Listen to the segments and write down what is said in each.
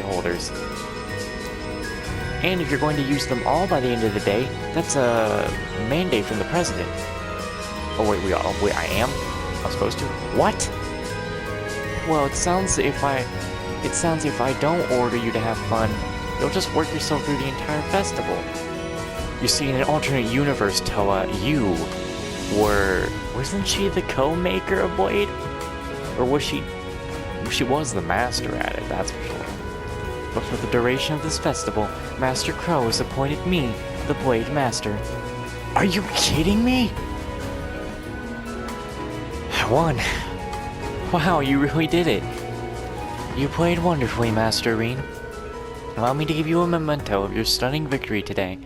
holders. And if you're going to use them all by the end of the day, that's a mandate from the president. Oh wait, I am? I'm supposed to? What? Well, it sounds if I don't order you to have fun, you'll just work yourself through the entire festival. You see, in an alternate universe, Towa, wasn't she the co-maker of Blade? Or was she was the master at it, that's for sure. But for the duration of this festival, Master Crow has appointed me the Blade Master. Are you kidding me? I won. Wow, you really did it. You played wonderfully, Master Rean. Allow me to give you a memento of your stunning victory today.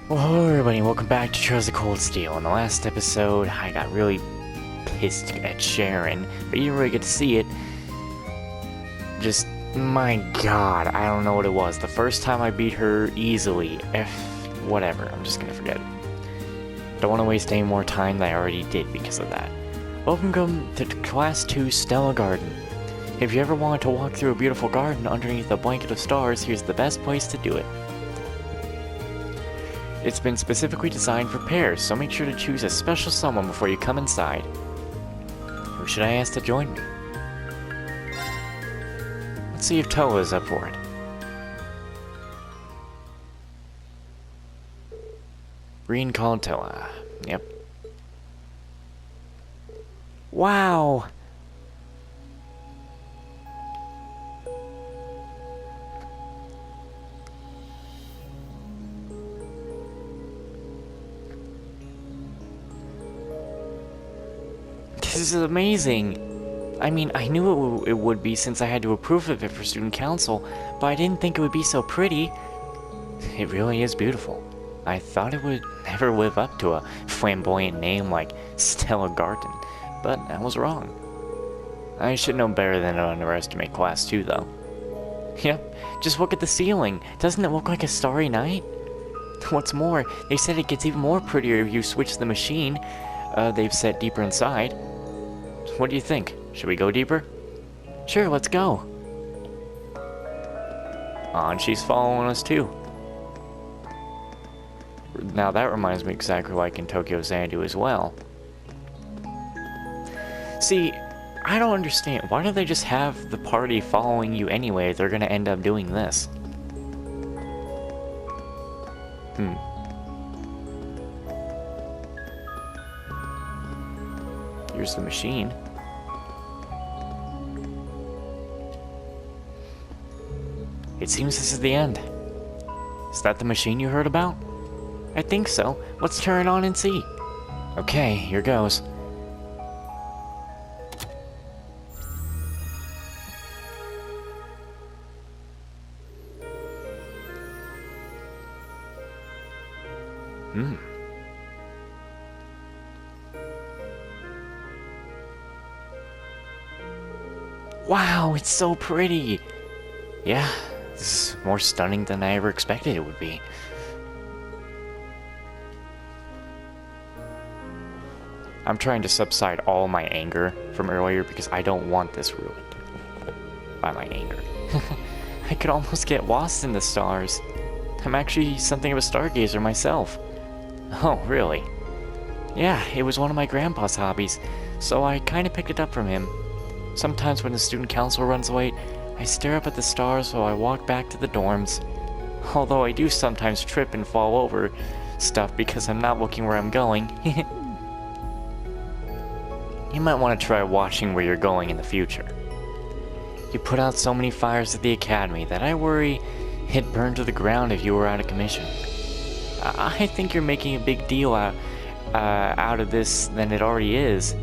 Well, hello everybody, welcome back to Trails of Cold Steel. In the last episode, I got really pissed at Sharon, but you didn't really get to see it. Just, my god, I don't know what it was. The first time I beat her easily. Whatever, I'm just gonna forget it. Don't want to waste any more time than I already did because of that. Welcome to Class 2 Stella Garden. If you ever wanted to walk through a beautiful garden underneath a blanket of stars, here's the best place to do it. It's been specifically designed for pairs, so make sure to choose a special someone before you come inside. Who should I ask to join me? Let's see if Towa is up for it. Rean called Towa. Yep. Wow! This is amazing! I mean, I knew it would be since I had to approve of it for student council, but I didn't think it would be so pretty. It really is beautiful. I thought it would never live up to a flamboyant name like Stella Garden, but I was wrong. I should know better than to underestimate Class 2, though. Yep, just look at the ceiling. Doesn't it look like a starry night? What's more, they said it gets even more prettier if you switch the machine they've set deeper inside. What do you think? Should we go deeper? Sure, let's go. And she's following us too. Now that reminds me exactly like in Tokyo Xanadu as well. See, I don't understand. Why don't they just have the party following you anyway if they're gonna end up doing this? Here's the machine. It seems this is the end. Is that the machine you heard about? I think so. Let's turn it on and see. Okay, here goes. Wow, it's so pretty! Yeah, this is more stunning than I ever expected it would be. I'm trying to subside all my anger from earlier because I don't want this ruined by my anger. I could almost get lost in the stars. I'm actually something of a stargazer myself. Oh, really? Yeah, it was one of my grandpa's hobbies, so I kinda picked it up from him. Sometimes when the student council runs late, I stare up at the stars while I walk back to the dorms. Although I do sometimes trip and fall over stuff because I'm not looking where I'm going. You might want to try watching where you're going in the future. You put out so many fires at the academy that I worry it'd burn to the ground if you were out of commission. I think you're making a big deal out of this than it already is.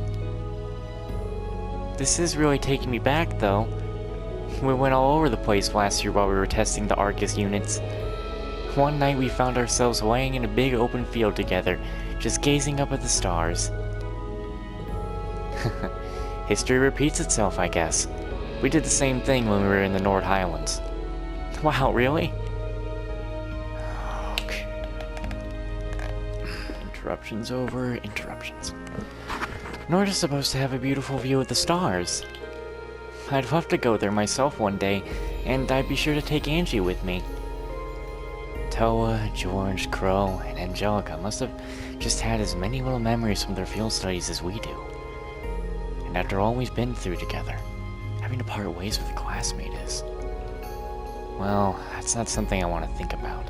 This is really taking me back, though. We went all over the place last year while we were testing the Arcus units. One night we found ourselves laying in a big open field together, just gazing up at the stars. History repeats itself, I guess. We did the same thing when we were in the North Highlands. Wow, really? Okay. Interruptions over interruptions. North is supposed to have a beautiful view of the stars. I'd love to go there myself one day, and I'd be sure to take Angie with me. Towa, George, Crow, and Angelica must have just had as many little memories from their field studies as we do. And after all we've been through together, having to part ways with a classmate is... well, that's not something I want to think about.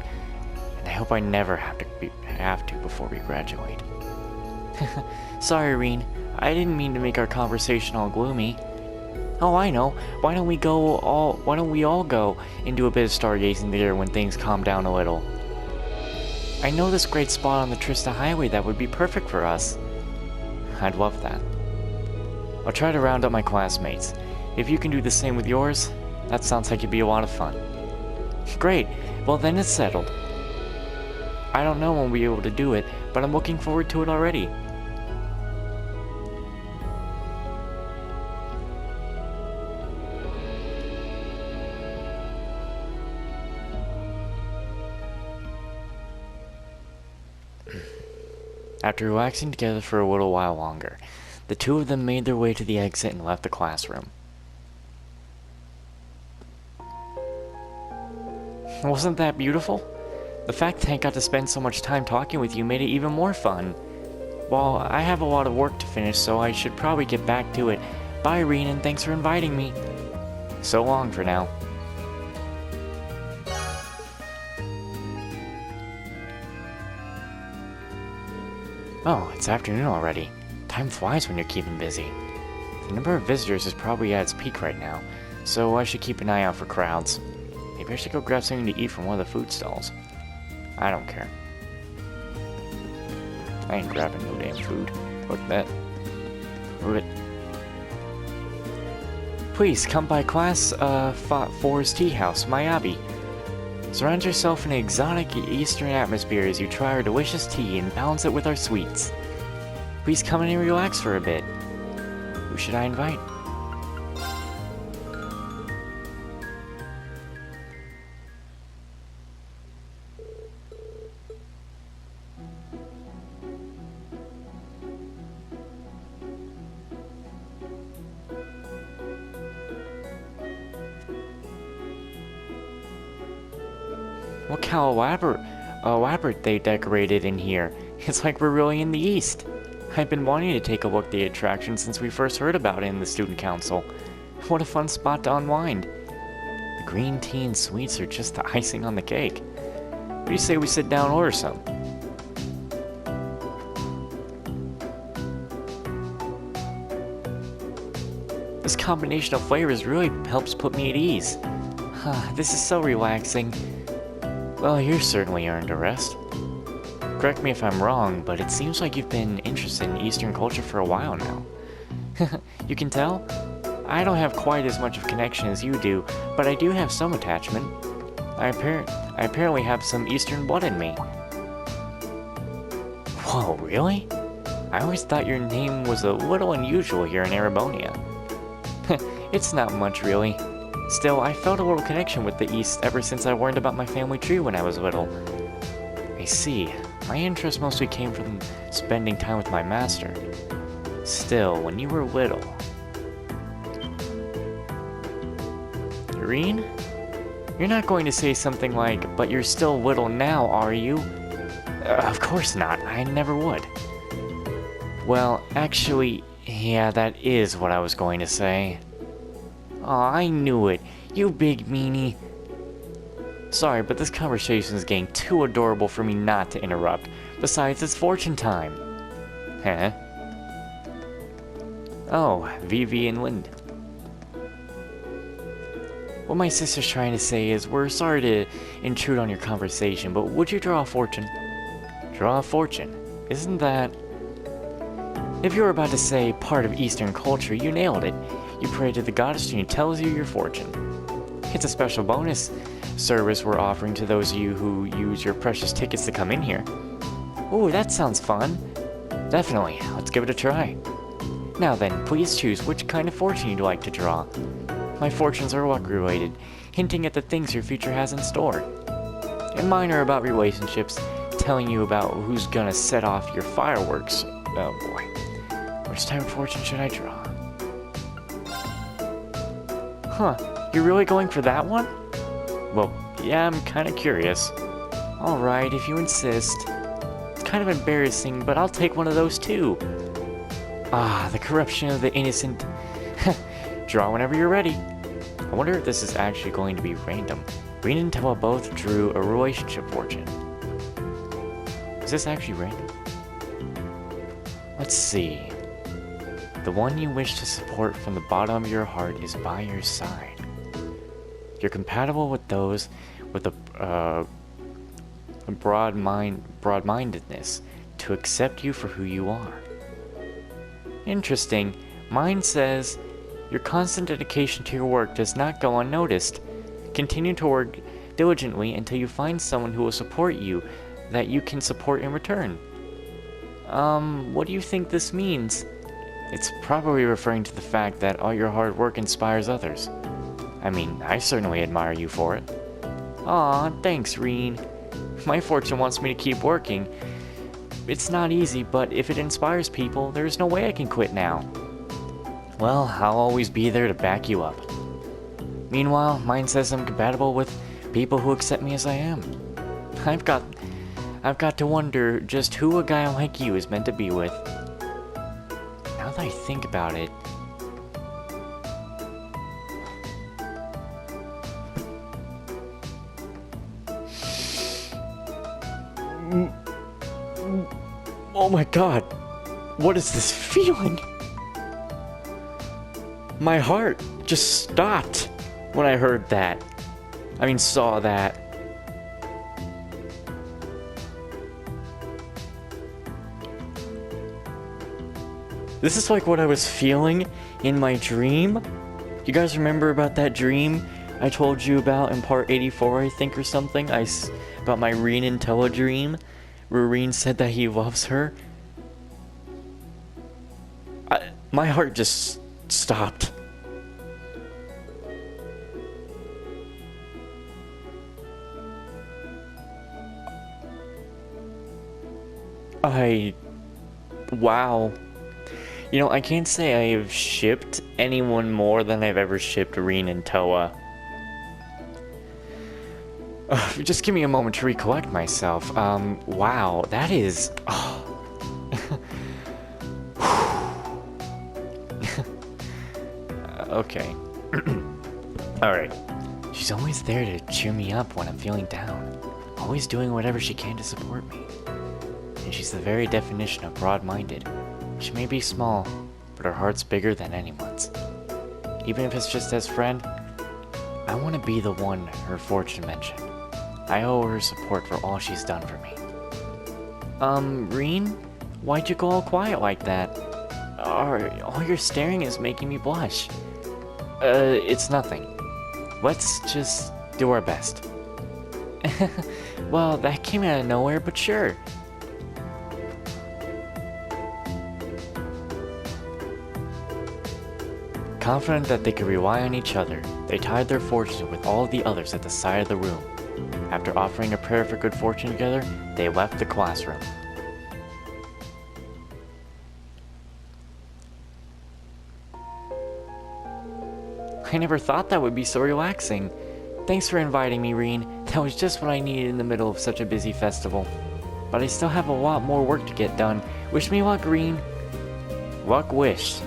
And I hope I never have to before we graduate. Sorry, Rean. I didn't mean to make our conversation all gloomy. Oh, I know. Why don't we all go and do a bit of stargazing together when things calm down a little? I know this great spot on the Trista Highway that would be perfect for us. I'd love that. I'll try to round up my classmates. If you can do the same with yours, that sounds like it'd be a lot of fun. Great. Well, then it's settled. I don't know when we'll be able to do it, but I'm looking forward to it already. After relaxing together for a little while longer, the two of them made their way to the exit and left the classroom. Wasn't that beautiful? The fact that I got to spend so much time talking with you made it even more fun. Well, I have a lot of work to finish, so I should probably get back to it. Bye, Rean, and thanks for inviting me. So long for now. Oh, it's afternoon already. Time flies when you're keeping busy. The number of visitors is probably at its peak right now, so I should keep an eye out for crowds. Maybe I should go grab something to eat from one of the food stalls. I don't care. I ain't grabbing no damn food. Fuck that. Move it. Please, come by Class 4's tea house, Miyabi. Surround yourself in an exotic eastern atmosphere as you try our delicious tea and balance it with our sweets. Please come in and relax for a bit. Who should I invite? Look how elaborate they decorated in here. It's like we're really in the East. I've been wanting to take a look at the attraction since we first heard about it in the student council. What a fun spot to unwind. The green tea and sweets are just the icing on the cake. What do you say we sit down and order some? This combination of flavors really helps put me at ease. This is so relaxing. Well, you certainly earned a rest. Correct me if I'm wrong, but it seems like you've been interested in Eastern culture for a while now. You can tell? I don't have quite as much of a connection as you do, but I do have some attachment. I apparently have some Eastern blood in me. Whoa, really? I always thought your name was a little unusual here in Erebonia. It's not much, really. Still, I felt a little connection with the East ever since I learned about my family tree when I was little. I see. My interest mostly came from spending time with my master. Still, when you were little... Rean? You're not going to say something like, but you're still little now, are you? Of course not. I never would. Well, actually, yeah, that is what I was going to say. Aw, I knew it. You big meanie. Sorry, but this conversation is getting too adorable for me not to interrupt. Besides, it's fortune time. Huh? Oh, Vivi and Lind. What my sister's trying to say is, we're sorry to intrude on your conversation, but would you draw a fortune? Draw a fortune? Isn't that... If you were about to say part of Eastern culture, you nailed it. You pray to the goddess and she tells you your fortune. It's a special bonus service we're offering to those of you who use your precious tickets to come in here. Ooh, that sounds fun. Definitely, let's give it a try. Now then, please choose which kind of fortune you'd like to draw. My fortunes are luck-related, hinting at the things your future has in store. And mine are about relationships, telling you about who's gonna set off your fireworks. Oh boy. Which type of fortune should I draw? Huh, you're really going for that one? Well, yeah, I'm kinda curious. Alright, if you insist. It's kind of embarrassing, but I'll take one of those too. Ah, the corruption of the innocent. Draw whenever you're ready. I wonder if this is actually going to be random. Rean and Towa both drew a relationship fortune. Is this actually random? Let's see. The one you wish to support from the bottom of your heart is by your side. You're compatible with those with a broad-mindedness to accept you for who you are. Interesting. Mine says, your constant dedication to your work does not go unnoticed. Continue to work diligently until you find someone who will support you that you can support in return. What do you think this means? It's probably referring to the fact that all your hard work inspires others. I mean, I certainly admire you for it. Aw, thanks, Rean. My fortune wants me to keep working. It's not easy, but if it inspires people, there's no way I can quit now. Well, I'll always be there to back you up. Meanwhile, mine says I'm compatible with people who accept me as I am. I've got to wonder just who a guy like you is meant to be with. Now that I think about it... Oh my god! What is this feeling? My heart just stopped when I heard that. I mean, saw that. This is like what I was feeling in my dream. You guys remember about that dream I told you about in part 84, I think, or something? About my Rean and Towa dream, where Rean said that he loves her. My heart just stopped. Wow. You know, I can't say I have shipped anyone more than I've ever shipped Rean and Towa. Just give me a moment to recollect myself. Wow, that is... Oh. Okay. Alright. She's always there to cheer me up when I'm feeling down. Always doing whatever she can to support me. And she's the very definition of broad-minded. She may be small, but her heart's bigger than anyone's. Even if it's just as friend, I want to be the one her fortune mentioned. I owe her support for all she's done for me. Rean? Why'd you go all quiet like that? All your staring is making me blush. It's nothing. Let's just do our best. Well, that came out of nowhere, but sure. Confident that they could rely on each other, they tied their fortunes with all of the others at the side of the room. After offering a prayer for good fortune together, they left the classroom. I never thought that would be so relaxing. Thanks for inviting me, Rean. That was just what I needed in the middle of such a busy festival. But I still have a lot more work to get done. Wish me luck, Rean. Luck wished.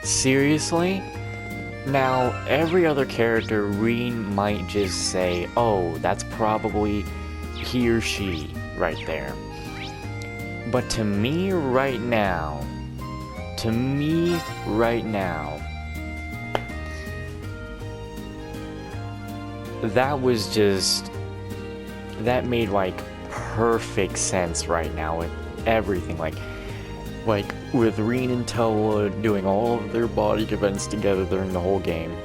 Seriously? Now, every other character, Rean might just say, oh, that's probably he or she right there. But to me right now, that was just, that made like perfect sense right now with everything. Like with Rean and Towa doing all of their body events together during the whole game.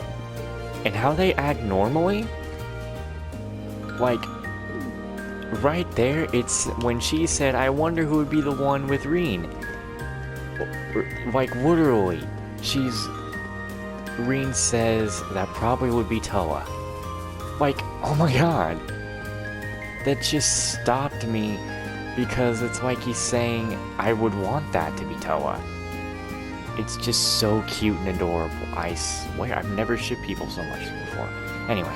And how they act normally? Like, right there, it's when she said, I wonder who would be the one with Rean. Like, literally, Rean says that probably would be Towa. Like, oh my god. That just stopped me, because it's like he's saying, I would want that to be Towa. It's just so cute and adorable. I swear, I've never shipped people so much before. Anyway,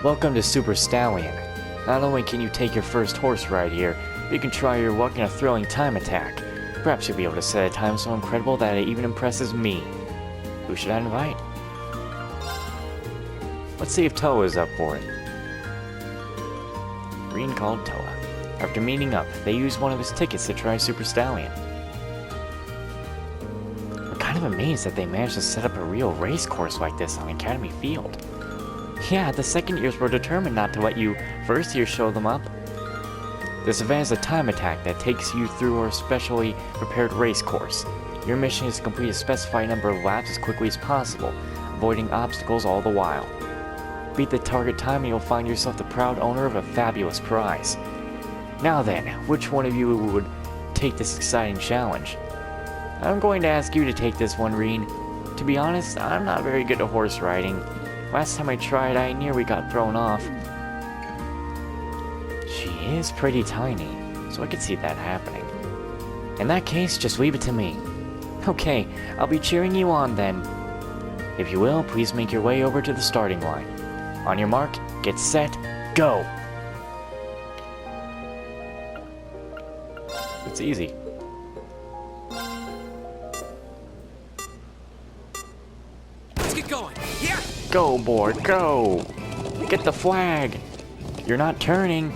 welcome to Super Stallion. Not only can you take your first horse ride here, but you can try your luck in a thrilling time attack. Perhaps you'll be able to set a time so incredible that it even impresses me. Who should I invite? Let's see if Towa is up for it. Rean called Towa. After meeting up, they used one of his tickets to try Super Stallion. I'm kind of amazed that they managed to set up a real race course like this on Academy Field. Yeah, the second years were determined not to let you first years show them up. This event is a time attack that takes you through our specially prepared race course. Your mission is to complete a specified number of laps as quickly as possible, avoiding obstacles all the while. Beat the target time and you'll find yourself the proud owner of a fabulous prize. Now then, which one of you would take this exciting challenge? I'm going to ask you to take this one, Rean. To be honest, I'm not very good at horse riding. Last time I tried, I nearly got thrown off. She is pretty tiny, so I could see that happening. In that case, just leave it to me. Okay, I'll be cheering you on then. If you will, please make your way over to the starting line. On your mark, get set, go! It's easy. Let's get going. Yeah. Go, board, go! Get the flag! You're not turning.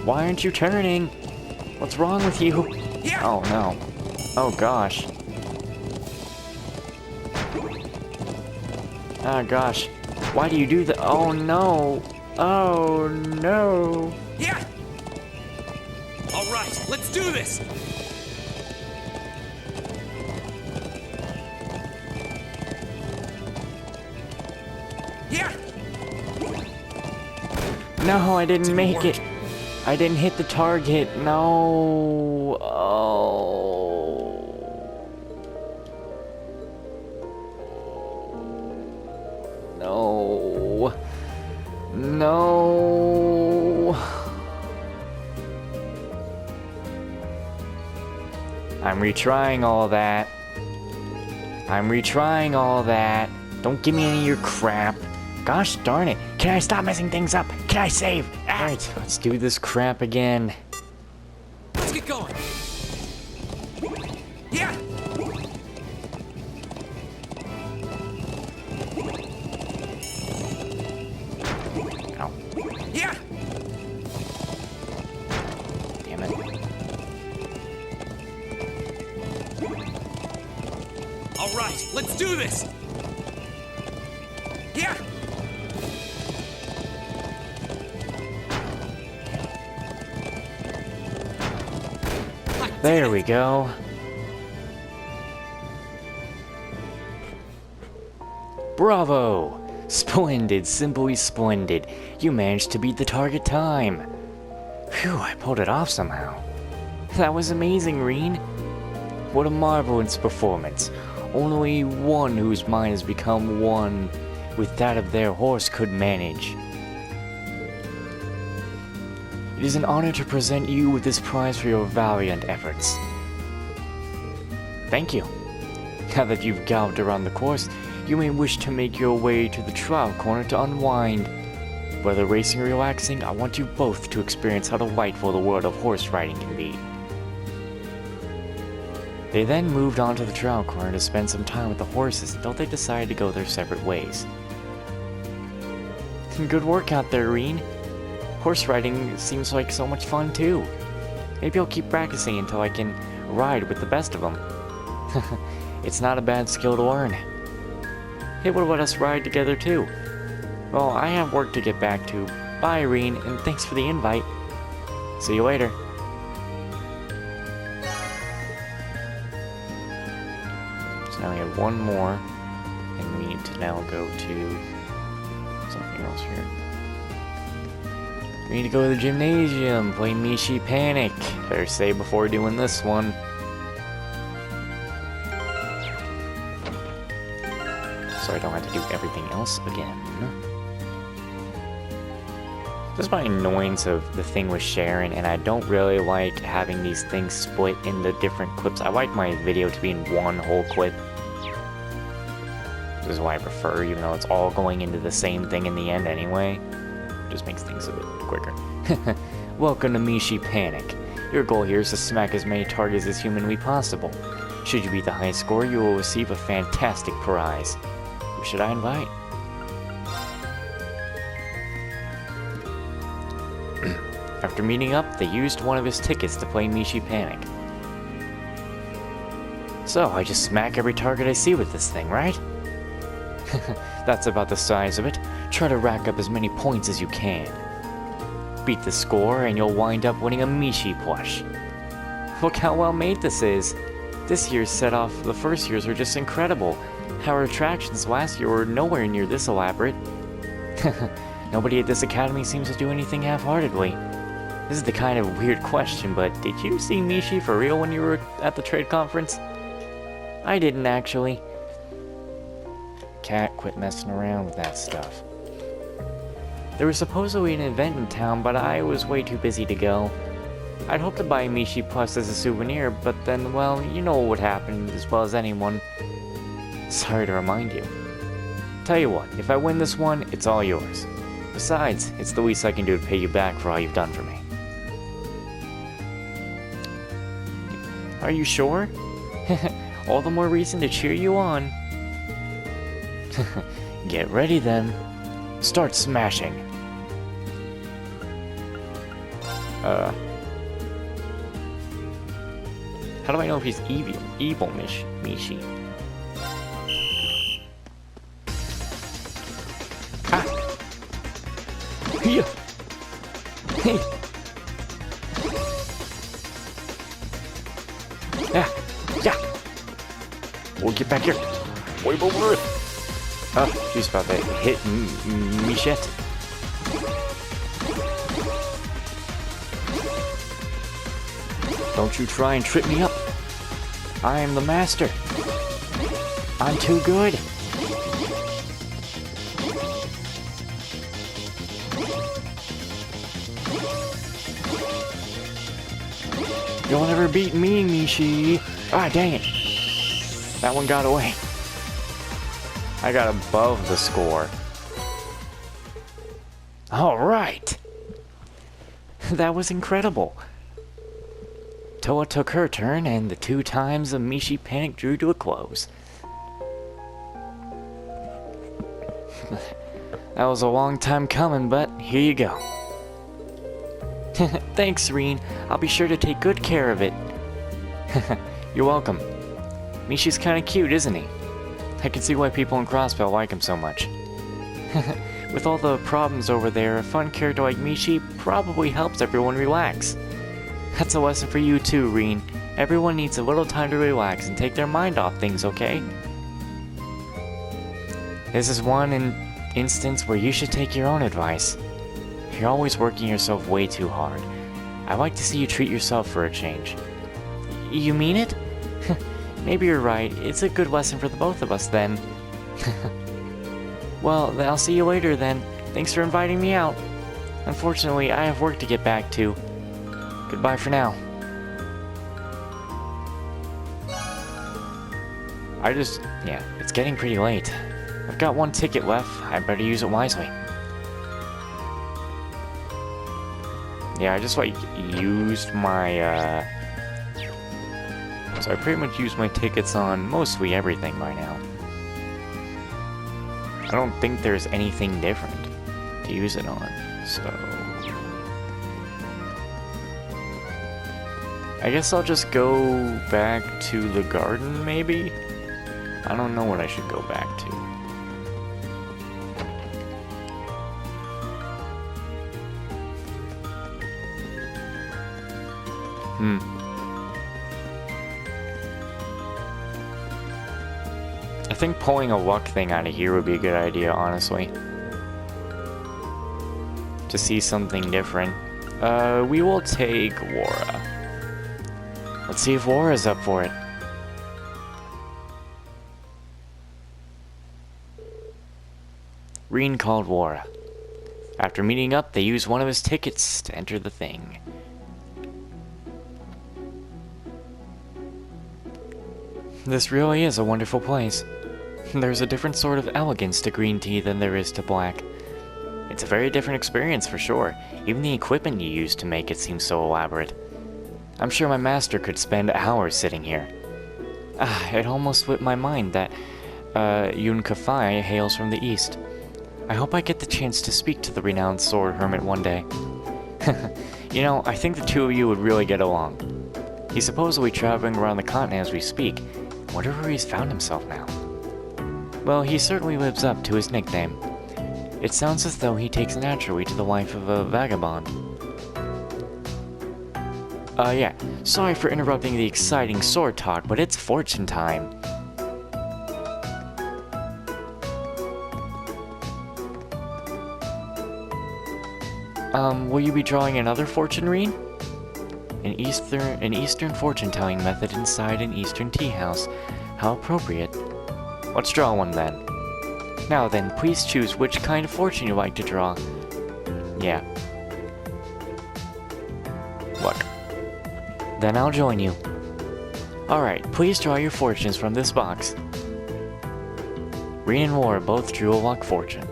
Why aren't you turning? What's wrong with you? Yeah. Oh no. Oh gosh. Oh gosh. Why do you do that? Oh no. Oh no. Yeah. All right, let's do this. Yeah. No, I didn't make it. I didn't hit the target. No. Oh. No. No. I'm retrying all that. Don't give me any of your crap. Gosh darn it. Can I stop messing things up? Can I save? Alright, let's do this crap again. Let's get going. Yeah. Ow. Yeah. Damn it. All right, let's do this. Yeah. There we go. Bravo! Splendid, simply splendid. You managed to beat the target time. Phew, I pulled it off somehow. That was amazing, Rean. What a marvelous performance. Only one whose mind has become one with that of their horse could manage. It is an honor to present you with this prize for your valiant efforts. Thank you. Now that you've galloped around the course, you may wish to make your way to the trial corner to unwind. Whether racing or relaxing, I want you both to experience how delightful the world of horse riding can be. They then moved on to the trial corner to spend some time with the horses until they decided to go their separate ways. Good work out there, Rean. Horse riding seems like so much fun too. Maybe I'll keep practicing until I can ride with the best of them. It's not a bad skill to learn. It would let us ride together too. Well, I have work to get back to. Bye, Rean, and thanks for the invite. See you later. So now we have one more, and we need to now go to something else here. We need to go to the gymnasium, play Mishi Panic. Better save before doing this one. So I don't have to do everything else again. Just my annoyance of the thing with Sharon, and I don't really like having these things split into different clips. I like my video to be in one whole clip. This is what I prefer, even though it's all going into the same thing in the end anyway. Just makes things a bit quicker. Welcome to Mishi Panic. Your goal here is to smack as many targets as humanly possible. Should you beat the high score, you will receive a fantastic prize. Who should I invite? After meeting up, they used one of his tickets to play Mishi Panic. So, I just smack every target I see with this thing, right? That's about the size of it. Try to rack up as many points as you can. Beat the score and you'll wind up winning a Mishi plush. Look how well made this is. This year's set off the first years were just incredible. Our attractions last year were nowhere near this elaborate. Nobody at this academy seems to do anything half-heartedly. This is the kind of weird question, but did you see Mishi for real when you were at the trade conference? I didn't actually. Cat, quit messing around with that stuff. There was supposedly an event in town, but I was way too busy to go. I'd hoped to buy Mishi Plus as a souvenir, but then, well, you know what would happen as well as anyone. Sorry to remind you. Tell you what, if I win this one, it's all yours. Besides, it's the least I can do to pay you back for all you've done for me. Are you sure? All the more reason to cheer you on. Get ready then. Start smashing. How do I know if he's evil? Evil Mishi. Ah! Yeah. Hey! Yeah! Yeah! We'll get back here. Wait over it! Oh, she's about to hit Michette. Don't you try and trip me up. I am the master. I'm too good. You'll never beat me, Mishi. Ah, dang it. That one got away. I got above the score. Alright! That was incredible. Towa took her turn, and the 2 times of Mishi Panic drew to a close. That was a long time coming, but here you go. Thanks, Rean. I'll be sure to take good care of it. You're welcome. Mishi's kinda cute, isn't he? I can see why people in Crossbell like him so much. With all the problems over there, a fun character like Mishi probably helps everyone relax. That's a lesson for you too, Rean. Everyone needs a little time to relax and take their mind off things, okay? This is one instance where you should take your own advice. You're always working yourself way too hard. I'd like to see you treat yourself for a change. You mean it? Maybe you're right. It's a good lesson for the both of us then. Well, I'll see you later then. Thanks for inviting me out. Unfortunately, I have work to get back to. Goodbye for now. Yeah, it's getting pretty late. I've got 1 ticket left. I better use it wisely. Yeah, I just used my, so I pretty much used my tickets on mostly everything by now. I don't think there's anything different to use it on, so... I guess I'll just go back to the garden, maybe? I don't know what I should go back to. I think pulling a luck thing out of here would be a good idea, honestly. To see something different. We will take Wara. Let's see if Wara's up for it. Rean called Wara. After meeting up, they used one of his tickets to enter the thing. This really is a wonderful place. There's a different sort of elegance to green tea than there is to black. It's a very different experience for sure. Even the equipment you use to make it seems so elaborate. I'm sure my master could spend hours sitting here. It almost slipped my mind that Yun Kafai hails from the east. I hope I get the chance to speak to the renowned sword hermit one day. You know, I think the two of you would really get along. He's supposedly traveling around the continent as we speak. Wonder where he's found himself now. Well, he certainly lives up to his nickname. It sounds as though he takes naturally to the life of a vagabond. Yeah, sorry for interrupting the exciting sword talk, but it's fortune time. Will you be drawing another fortune, Rean? An Eastern fortune-telling method inside an Eastern tea house. How appropriate. Let's draw one then. Now then, please choose which kind of fortune you'd like to draw. Yeah. Look. Then I'll join you. Alright, please draw your fortunes from this box. Rean and War both drew a luck fortune.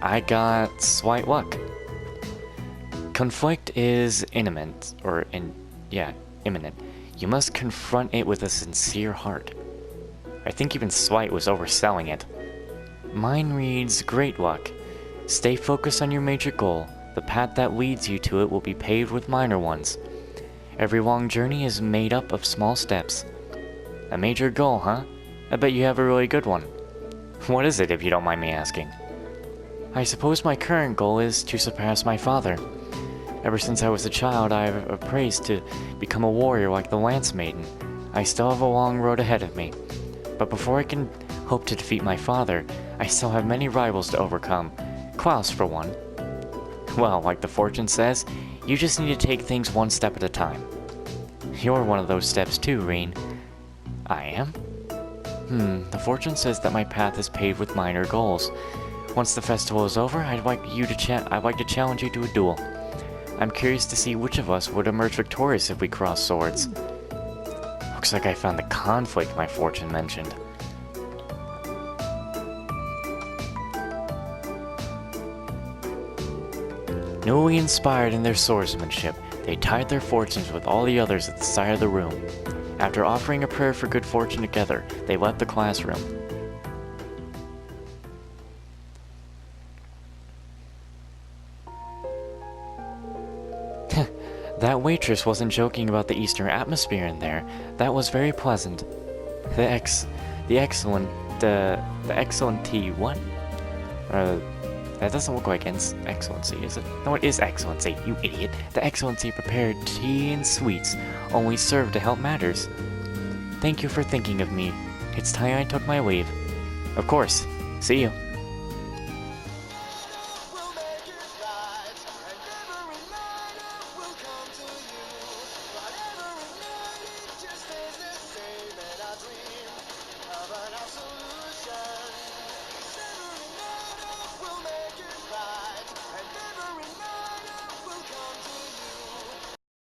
I got slight luck. Conflict is imminent, imminent. You must confront it with a sincere heart. I think even slight was overselling it. Mine reads great luck. Stay focused on your major goal. The path that leads you to it will be paved with minor ones. Every long journey is made up of small steps. A major goal, huh? I bet you have a really good one. What is it, if you don't mind me asking? I suppose my current goal is to surpass my father. Ever since I was a child, I have appraised to become a warrior like the Lance Maiden. I still have a long road ahead of me. But before I can hope to defeat my father, I still have many rivals to overcome. Klaus, for one. Well, like the fortune says, you just need to take things one step at a time. You're one of those steps too, Rean. I am? The fortune says that my path is paved with minor goals. Once the festival is over, I'd like to challenge you to a duel. I'm curious to see which of us would emerge victorious if we cross swords. Looks like I found the conflict my fortune mentioned. Newly inspired in their swordsmanship, they tied their fortunes with all the others at the side of the room. After offering a prayer for good fortune together, they left the classroom. That waitress wasn't joking about the Eastern atmosphere in there. That was very pleasant. The excellent tea, what? That doesn't look like excellency, is it? No, it is excellency, you idiot. The excellency prepared tea and sweets, only served to help matters. Thank you for thinking of me. It's time I took my leave. Of course. See you.